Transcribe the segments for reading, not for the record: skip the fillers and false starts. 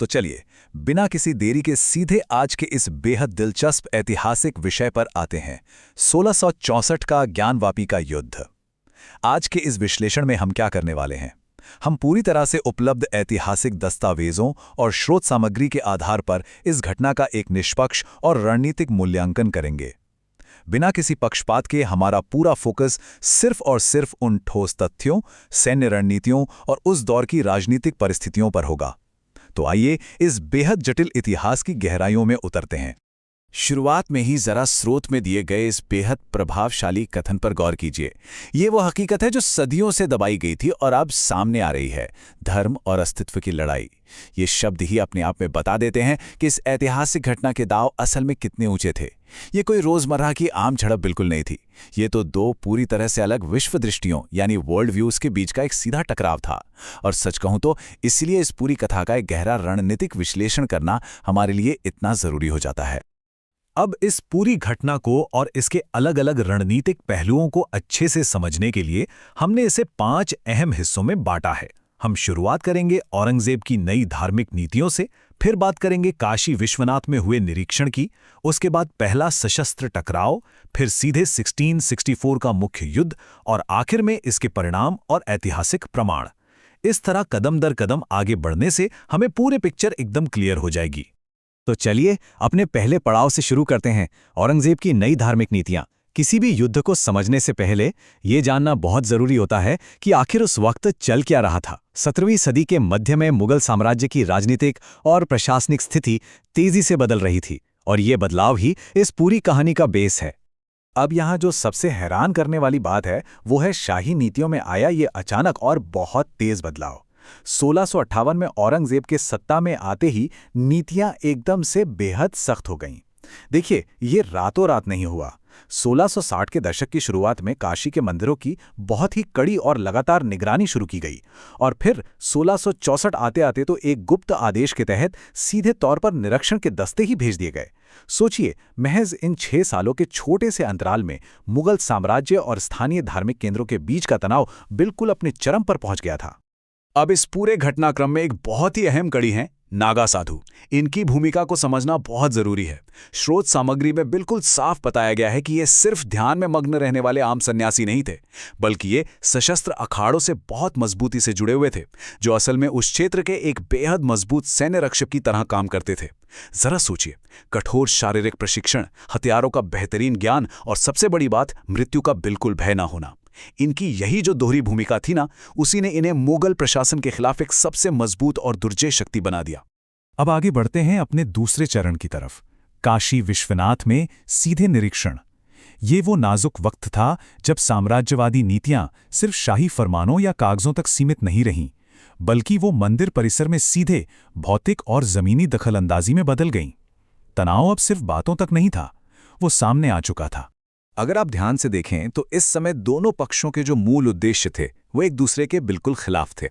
तो चलिए, बिना किसी देरी के सीधे आज के इस बेहद दिलचस्प ऐतिहासिक विषय पर आते हैं। 1664 का ज्ञानवापी का युद्ध। आज के इस विश्लेषण में हम क्या करने वाले हैं? हम पूरी तरह से उपलब्ध ऐतिहासिक दस्तावेजों और स्रोत सामग्री के आधार पर इस घटना का एक निष्पक्ष और रणनीतिक मूल्यांकन करेंगे। बिना किसी पक्षपात के हमारा पूरा फोकस सिर्फ और सिर्फ उन ठोस तथ्यों, सैन्य रणनीतियों और उस दौर की राजनीतिक परिस्थितियों पर होगा। तो आइए इस बेहद जटिल इतिहास की गहराइयों में उतरते हैं। शुरुआत में ही जरा स्रोत में दिए गए इस बेहद प्रभावशाली कथन पर गौर कीजिए। ये वो हकीकत है जो सदियों से दबाई गई थी और अब सामने आ रही है। धर्म और अस्तित्व की लड़ाई। ये शब्द ही अपने आप में बता देते हैं कि इस ऐतिहासिक घटना के दांव असल में कितने ऊंचे थे। ये कोई रोजमर्रा की आम झड़प बिल्कुल नहीं थी। ये तो दो पूरी तरह से अलग विश्व दृष्टियों यानी वर्ल्ड व्यूज के बीच का एक सीधा टकराव था। और सच कहूं तो इसलिए इस पूरी कथा का एक गहरा रणनीतिक विश्लेषण करना हमारे लिए इतना जरूरी हो जाता है। अब इस पूरी घटना को और इसके अलग अलग रणनीतिक पहलुओं को अच्छे से समझने के लिए हमने इसे 5 अहम हिस्सों में बांटा है। हम शुरुआत करेंगे औरंगजेब की नई धार्मिक नीतियों से, फिर बात करेंगे काशी विश्वनाथ में हुए निरीक्षण की, उसके बाद पहला सशस्त्र टकराव, फिर सीधे 1664 का मुख्य युद्ध और आखिर में इसके परिणाम और ऐतिहासिक प्रमाण। इस तरह कदम दर कदम आगे बढ़ने से हमें पूरी पिक्चर एकदम क्लियर हो जाएगी। तो चलिए अपने पहले पड़ाव से शुरू करते हैं, औरंगजेब की नई धार्मिक नीतियां। किसी भी युद्ध को समझने से पहले ये जानना बहुत जरूरी होता है कि आखिर उस वक्त चल क्या रहा था। 17वीं सदी के मध्य में मुगल साम्राज्य की राजनीतिक और प्रशासनिक स्थिति तेजी से बदल रही थी और ये बदलाव ही इस पूरी कहानी का बेस है। अब यहाँ जो सबसे हैरान करने वाली बात है वो है शाही नीतियों में आया ये अचानक और बहुत तेज बदलाव। 1658 में औरंगजेब के सत्ता में आते ही नीतियां एकदम से बेहद सख्त हो गईं। देखिए, ये रातों रात नहीं हुआ। 1660 के दशक की शुरुआत में काशी के मंदिरों की बहुत ही कड़ी और लगातार निगरानी शुरू की गई और फिर 1664 आते आते तो एक गुप्त आदेश के तहत सीधे तौर पर निरीक्षण के दस्ते ही भेज दिए गए। सोचिए, महज इन 6 सालों के छोटे से अंतराल में मुगल साम्राज्य और स्थानीय धार्मिक केंद्रों के बीच का तनाव बिल्कुल अपने चरम पर पहुंच गया था। अब इस पूरे घटनाक्रम में एक बहुत ही अहम कड़ी है नागा साधु। इनकी भूमिका को समझना बहुत जरूरी है। स्रोत सामग्री में बिल्कुल साफ बताया गया है कि ये सिर्फ ध्यान में मग्न रहने वाले आम सन्यासी नहीं थे, बल्कि ये सशस्त्र अखाड़ों से बहुत मजबूती से जुड़े हुए थे, जो असल में उस क्षेत्र के एक बेहद मजबूत सैन्य रक्षक की तरह काम करते थे। जरा सोचिए, कठोर शारीरिक प्रशिक्षण, हथियारों का बेहतरीन ज्ञान और सबसे बड़ी बात, मृत्यु का बिल्कुल भय न होना। इनकी यही जो दोहरी भूमिका थी ना, उसी ने इन्हें मुगल प्रशासन के खिलाफ एक सबसे मजबूत और दुर्जय शक्ति बना दिया। अब आगे बढ़ते हैं अपने दूसरे चरण की तरफ, काशी विश्वनाथ में सीधे निरीक्षण। ये वो नाजुक वक्त था जब साम्राज्यवादी नीतियां सिर्फ शाही फरमानों या कागजों तक सीमित नहीं रहीं, बल्कि वो मंदिर परिसर में सीधे भौतिक और जमीनी दखलंदाजी में बदल गईं। तनाव अब सिर्फ बातों तक नहीं था, वो सामने आ चुका था। अगर आप ध्यान से देखें तो इस समय दोनों पक्षों के जो मूल उद्देश्य थे वो एक दूसरे के बिल्कुल खिलाफ थे।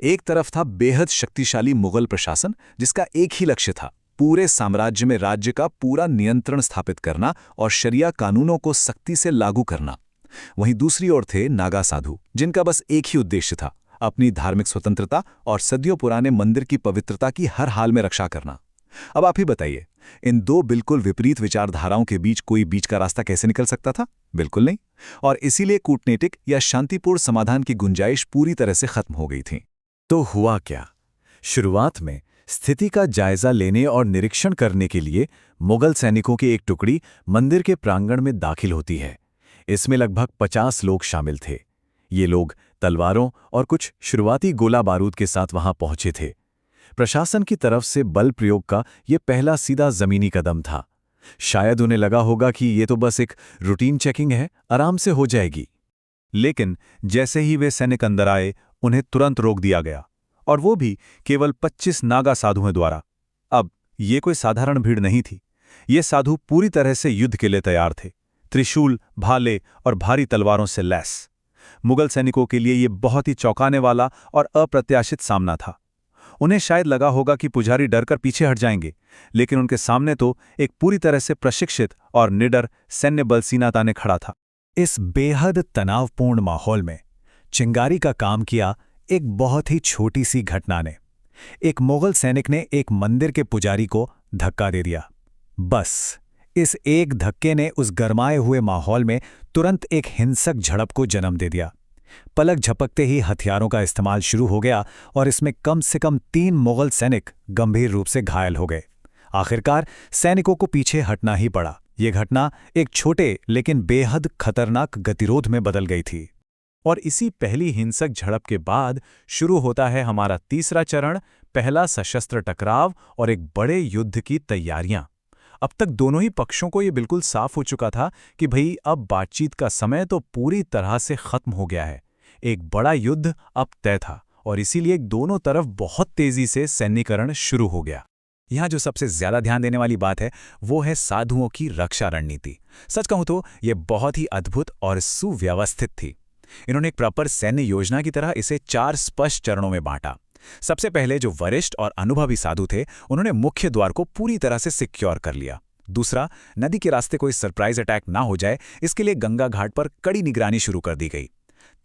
एक तरफ था बेहद शक्तिशाली मुगल प्रशासन, जिसका एक ही लक्ष्य था, पूरे साम्राज्य में राज्य का पूरा नियंत्रण स्थापित करना और शरिया कानूनों को सख्ती से लागू करना। वहीं दूसरी ओर थे नागा साधु, जिनका बस एक ही उद्देश्य था, अपनी धार्मिक स्वतंत्रता और सदियों पुराने मंदिर की पवित्रता की हर हाल में रक्षा करना। अब आप ही बताइए, इन दो बिल्कुल विपरीत विचारधाराओं के बीच कोई बीच का रास्ता कैसे निकल सकता था? बिल्कुल नहीं। और इसीलिए कूटनीतिक या शांतिपूर्ण समाधान की गुंजाइश पूरी तरह से खत्म हो गई थी। तो हुआ क्या? शुरुआत में स्थिति का जायजा लेने और निरीक्षण करने के लिए मुगल सैनिकों की एक टुकड़ी मंदिर के प्रांगण में दाखिल होती है। इसमें लगभग 50 लोग शामिल थे। ये लोग तलवारों और कुछ शुरुआती गोला बारूद के साथ वहां पहुंचे थे। प्रशासन की तरफ से बल प्रयोग का यह पहला सीधा जमीनी कदम था। शायद उन्हें लगा होगा कि ये तो बस एक रूटीन चेकिंग है, आराम से हो जाएगी। लेकिन जैसे ही वे सैनिक अंदर आए, उन्हें तुरंत रोक दिया गया, और वो भी केवल 25 नागा साधुओं द्वारा। अब ये कोई साधारण भीड़ नहीं थी। ये साधु पूरी तरह से युद्ध के लिए तैयार थे, त्रिशूल, भाले और भारी तलवारों से लैस। मुगल सैनिकों के लिए ये बहुत ही चौंकाने वाला और अप्रत्याशित सामना था। उन्हें शायद लगा होगा कि पुजारी डरकर पीछे हट जाएंगे, लेकिन उनके सामने तो एक पूरी तरह से प्रशिक्षित और निडर सैन्य बल सीना ताने खड़ा था। इस बेहद तनावपूर्ण माहौल में चिंगारी का काम किया एक बहुत ही छोटी सी घटना ने। एक मुगल सैनिक ने एक मंदिर के पुजारी को धक्का दे दिया। बस इस एक धक्के ने उस गरमाए हुए माहौल में तुरंत एक हिंसक झड़प को जन्म दे दिया। पलक झपकते ही हथियारों का इस्तेमाल शुरू हो गया और इसमें कम से कम 3 मुगल सैनिक गंभीर रूप से घायल हो गए। आखिरकार सैनिकों को पीछे हटना ही पड़ा। ये घटना एक छोटे लेकिन बेहद खतरनाक गतिरोध में बदल गई थी। और इसी पहली हिंसक झड़प के बाद शुरू होता है हमारा तीसरा चरण, पहला सशस्त्र टकराव और एक बड़े युद्ध की तैयारियां। अब तक दोनों ही पक्षों को ये बिल्कुल साफ हो चुका था कि भई अब बातचीत का समय तो पूरी तरह से खत्म हो गया है। एक बड़ा युद्ध अब तय था और इसीलिए दोनों तरफ बहुत तेजी से सैन्यीकरण शुरू हो गया। यहाँ जो सबसे ज्यादा ध्यान देने वाली बात है वो है साधुओं की रक्षा रणनीति। सच कहूं तो ये बहुत ही अद्भुत और सुव्यवस्थित थी। इन्होंने एक प्रॉपर सैन्य योजना की तरह इसे 4 स्पष्ट चरणों में बांटा। सबसे पहले जो वरिष्ठ और अनुभवी साधु थे उन्होंने मुख्य द्वार को पूरी तरह से सिक्योर कर लिया। दूसरा, नदी के रास्ते कोई सरप्राइज अटैक ना हो जाए इसके लिए गंगा घाट पर कड़ी निगरानी शुरू कर दी गई।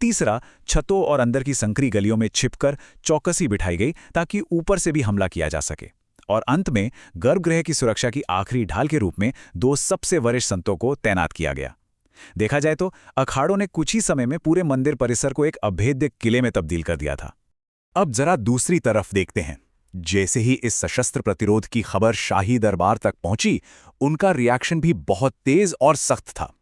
तीसरा, छतों और अंदर की संकरी गलियों में छिपकर चौकसी बिठाई गई ताकि ऊपर से भी हमला किया जा सके। और अंत में गर्भगृह की सुरक्षा की आखिरी ढाल के रूप में 2 सबसे वरिष्ठ संतों को तैनात किया गया। देखा जाए तो अखाड़ों ने कुछ ही समय में पूरे मंदिर परिसर को एक अभेद्य किले में तब्दील कर दिया था। अब जरा दूसरी तरफ देखते हैं। जैसे ही इस सशस्त्र प्रतिरोध की खबर शाही दरबार तक पहुंची, उनका रिएक्शन भी बहुत तेज और सख्त था।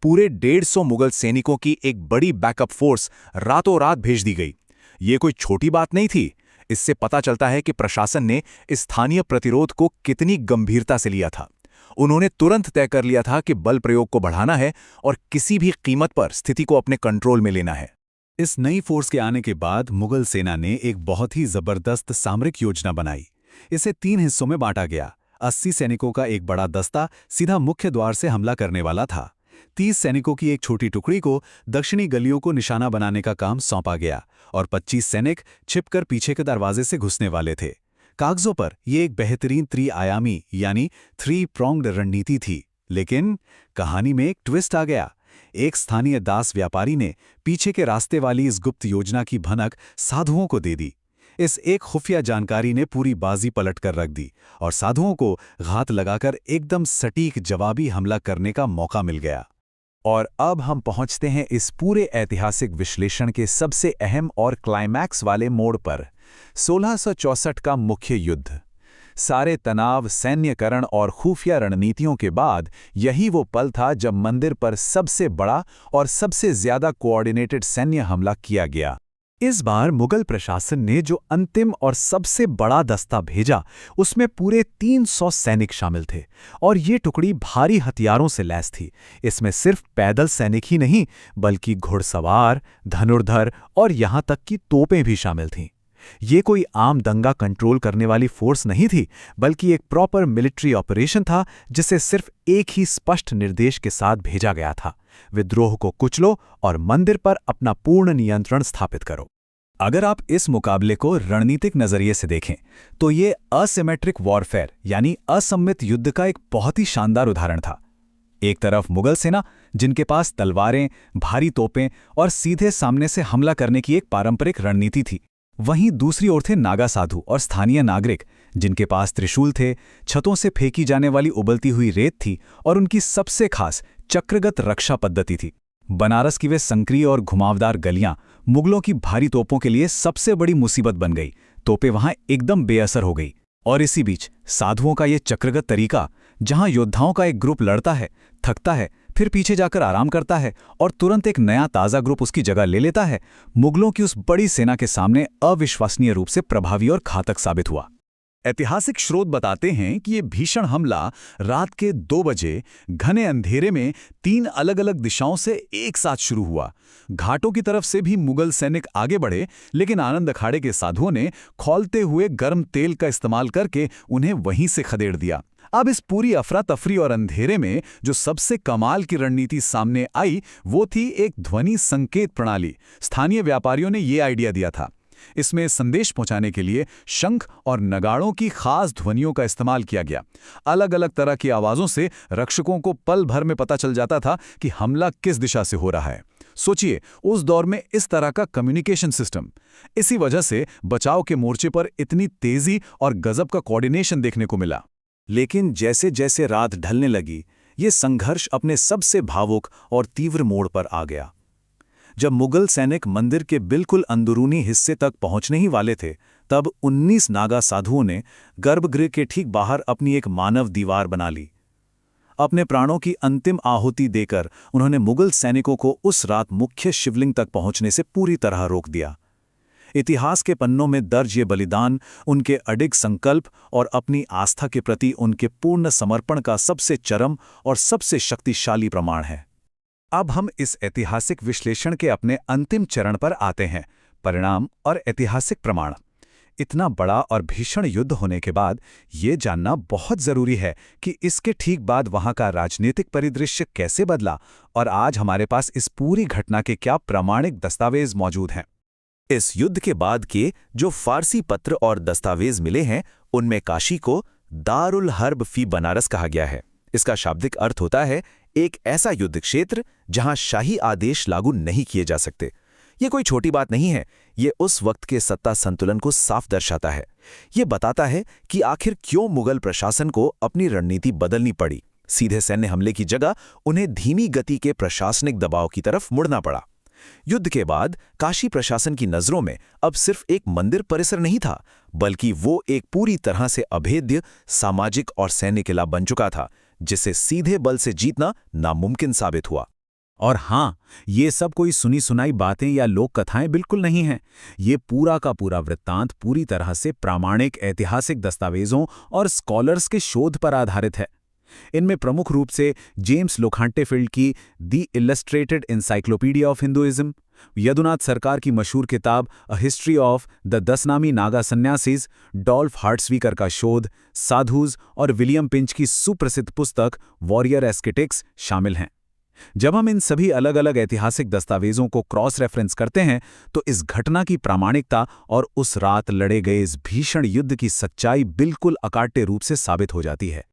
पूरे 150 मुगल सैनिकों की एक बड़ी बैकअप फोर्स रातों रात भेज दी गई। ये कोई छोटी बात नहीं थी। इससे पता चलता है कि प्रशासन ने स्थानीय प्रतिरोध को कितनी गंभीरता से लिया था। उन्होंने तुरंत तय कर लिया था कि बल प्रयोग को बढ़ाना है और किसी भी कीमत पर स्थिति को अपने कंट्रोल में लेना है। इस नई फोर्स के आने के बाद मुगल सेना ने एक बहुत ही जबरदस्त सामरिक योजना बनाई। इसे 3 हिस्सों में बांटा गया। 80 सैनिकों का एक बड़ा दस्ता सीधा मुख्य द्वार से हमला करने वाला था। 30 सैनिकों की एक छोटी टुकड़ी को दक्षिणी गलियों को निशाना बनाने का काम सौंपा गया और 25 सैनिक छिपकर पीछे के दरवाजे से घुसने वाले थे। कागजों पर यह एक बेहतरीन त्रिआयामी यानी 3 pronged रणनीति थी, लेकिन कहानी में एक ट्विस्ट आ गया। एक स्थानीय दास व्यापारी ने पीछे के रास्ते वाली इस गुप्त योजना की भनक साधुओं को दे दी। इस एक खुफिया जानकारी ने पूरी बाजी पलट कर रख दी और साधुओं को घात लगाकर एकदम सटीक जवाबी हमला करने का मौका मिल गया। और अब हम पहुंचते हैं इस पूरे ऐतिहासिक विश्लेषण के सबसे अहम और क्लाइमैक्स वाले मोड़ पर, 1664 का मुख्य युद्ध। सारे तनाव, सैन्यकरण और खुफिया रणनीतियों के बाद यही वो पल था जब मंदिर पर सबसे बड़ा और सबसे ज्यादा कोऑर्डिनेटेड सैन्य हमला किया गया। इस बार मुगल प्रशासन ने जो अंतिम और सबसे बड़ा दस्ता भेजा उसमें पूरे 300 सैनिक शामिल थे और ये टुकड़ी भारी हथियारों से लैस थी। इसमें सिर्फ पैदल सैनिक ही नहीं बल्कि घुड़सवार, धनुर्धर और यहां तक कि तोपें भी शामिल थीं। ये कोई आम दंगा कंट्रोल करने वाली फोर्स नहीं थी बल्कि एक प्रॉपर मिलिट्री ऑपरेशन था जिसे सिर्फ एक ही स्पष्ट निर्देश के साथ भेजा गया था, विद्रोह को कुचलो और मंदिर पर अपना पूर्ण नियंत्रण स्थापित करो। अगर आप इस मुकाबले को रणनीतिक नजरिए से देखें तो ये असिमेट्रिक वॉरफेयर यानी असम्मित युद्ध का एक बहुत ही शानदार उदाहरण था। एक तरफ मुगल सेना जिनके पास तलवारें, भारी तोपें और सीधे सामने से हमला करने की एक पारंपरिक रणनीति थी, वहीं दूसरी ओर थे नागा साधु और स्थानीय नागरिक जिनके पास त्रिशूल थे, छतों से फेंकी जाने वाली उबलती हुई रेत थी और उनकी सबसे खास चक्रगत रक्षा पद्धति थी। बनारस की वे संक्रिय और घुमावदार गलियां मुगलों की भारी तोपों के लिए सबसे बड़ी मुसीबत बन गई। तोपें वहां एकदम बेअसर हो गई और इसी बीच साधुओं का ये चक्रगत तरीका, जहां योद्धाओं का एक ग्रुप लड़ता है, थकता है, फिर पीछे जाकर आराम करता है और तुरंत एक नया ताज़ा ग्रुप उसकी जगह ले लेता है, मुगलों की उस बड़ी सेना के सामने अविश्वसनीय रूप से प्रभावी और घातक साबित हुआ। ऐतिहासिक स्रोत बताते हैं कि ये भीषण हमला रात के 2 बजे घने अंधेरे में 3 अलग-अलग दिशाओं से एक साथ शुरू हुआ। घाटों की तरफ से भी मुगल सैनिक आगे बढ़े, लेकिन आनंद अखाड़े के साधुओं ने खौलते हुए गर्म तेल का इस्तेमाल करके उन्हें वहीं से खदेड़ दिया। अब इस पूरी अफरा तफरी और अंधेरे में जो सबसे कमाल की रणनीति सामने आई वो थी एक ध्वनि संकेत प्रणाली। स्थानीय व्यापारियों ने ये आइडिया दिया था। इसमें संदेश पहुंचाने के लिए शंख और नगाड़ों की खास ध्वनियों का इस्तेमाल किया गया। अलग अलग तरह की आवाजों से रक्षकों को पल भर में पता चल जाता था कि हमला किस दिशा से हो रहा है। सोचिए, उस दौर में इस तरह का कम्युनिकेशन सिस्टम। इसी वजह से बचाव के मोर्चे पर इतनी तेजी और गजब का कोऑर्डिनेशन देखने को मिला। लेकिन जैसे जैसे रात ढलने लगी, ये संघर्ष अपने सबसे भावुक और तीव्र मोड़ पर आ गया। जब मुगल सैनिक मंदिर के बिल्कुल अंदरूनी हिस्से तक पहुंचने ही वाले थे, तब 19 नागा साधुओं ने गर्भगृह के ठीक बाहर अपनी एक मानव दीवार बना ली। अपने प्राणों की अंतिम आहुति देकर उन्होंने मुगल सैनिकों को उस रात मुख्य शिवलिंग तक पहुंचने से पूरी तरह रोक दिया। इतिहास के पन्नों में दर्ज ये बलिदान उनके अडिग संकल्प और अपनी आस्था के प्रति उनके पूर्ण समर्पण का सबसे चरम और सबसे शक्तिशाली प्रमाण है। अब हम इस ऐतिहासिक विश्लेषण के अपने अंतिम चरण पर आते हैं, परिणाम और ऐतिहासिक प्रमाण। इतना बड़ा और भीषण युद्ध होने के बाद ये जानना बहुत जरूरी है कि इसके ठीक बाद वहां का राजनीतिक परिदृश्य कैसे बदला और आज हमारे पास इस पूरी घटना के क्या प्रामाणिक दस्तावेज मौजूद हैं। इस युद्ध के बाद के जो फारसी पत्र और दस्तावेज मिले हैं, उनमें काशी को दारुल हर्ब फी बनारस कहा गया है। इसका शाब्दिक अर्थ होता है एक ऐसा युद्ध क्षेत्र जहां शाही आदेश लागू नहीं किए जा सकते। ये कोई छोटी बात नहीं है, ये उस वक्त के सत्ता संतुलन को साफ दर्शाता है। ये बताता है कि आखिर क्यों मुगल प्रशासन को अपनी रणनीति बदलनी पड़ी। सीधे सैन्य हमले की जगह उन्हें धीमी गति के प्रशासनिक दबाव की तरफ मुड़ना पड़ा। युद्ध के बाद काशी प्रशासन की नजरों में अब सिर्फ एक मंदिर परिसर नहीं था, बल्कि वो एक पूरी तरह से अभेद्य सामाजिक और सैन्य किला बन चुका था, जिसे सीधे बल से जीतना नामुमकिन साबित हुआ। और हाँ, ये सब कोई सुनी सुनाई बातें या लोक कथाएं बिल्कुल नहीं हैं। ये पूरा का पूरा वृत्तांत पूरी तरह से प्रामाणिक ऐतिहासिक दस्तावेजों और स्कॉलर्स के शोध पर आधारित है। इनमें प्रमुख रूप से जेम्स लोखांटेफिल्ड की the illustrated encyclopedia of Hinduism, Yadunath सरकार की मशहूर किताब अ हिस्ट्री ऑफ द 10 नामी नागा सन्यासीज, डॉल्फ हार्ट्सवीकर का शोध साधुज और विलियम पिंच की सुप्रसिद्ध पुस्तक वॉरियर एस्केटिक्स शामिल हैं। जब हम इन सभी अलग अलग ऐतिहासिक दस्तावेजों को क्रॉस रेफरेंस करते हैं, तो इस घटना की प्रामाणिकता और उस रात लड़े गए इस भीषण युद्ध की सच्चाई बिल्कुल अकाट्य रूप से साबित हो जाती है।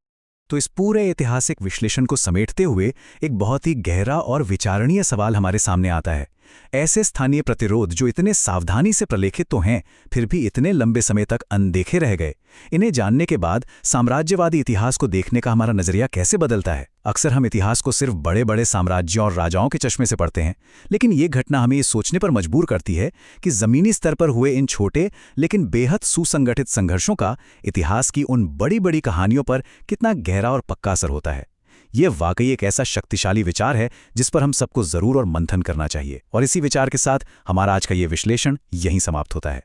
तो इस पूरे ऐतिहासिक विश्लेषण को समेटते हुए एक बहुत ही गहरा और विचारणीय सवाल हमारे सामने आता है। ऐसे स्थानीय प्रतिरोध जो इतने सावधानी से प्रलेखित तो हैं, फिर भी इतने लंबे समय तक अनदेखे रह गए, इन्हें जानने के बाद साम्राज्यवादी इतिहास को देखने का हमारा नजरिया कैसे बदलता है। अक्सर हम इतिहास को सिर्फ बड़े बड़े साम्राज्यों और राजाओं के चश्मे से पढ़ते हैं, लेकिन ये घटना हमें ये सोचने पर मजबूर करती है कि जमीनी स्तर पर हुए इन छोटे लेकिन बेहद सुसंगठित संघर्षों का इतिहास की उन बड़ी बड़ी कहानियों पर कितना गहरा और पक्का असर होता है। ये वाकई एक ऐसा शक्तिशाली विचार है जिस पर हम सबको जरूर और मंथन करना चाहिए। और इसी विचार के साथ हमारा आज का ये विश्लेषण यहीं समाप्त होता है।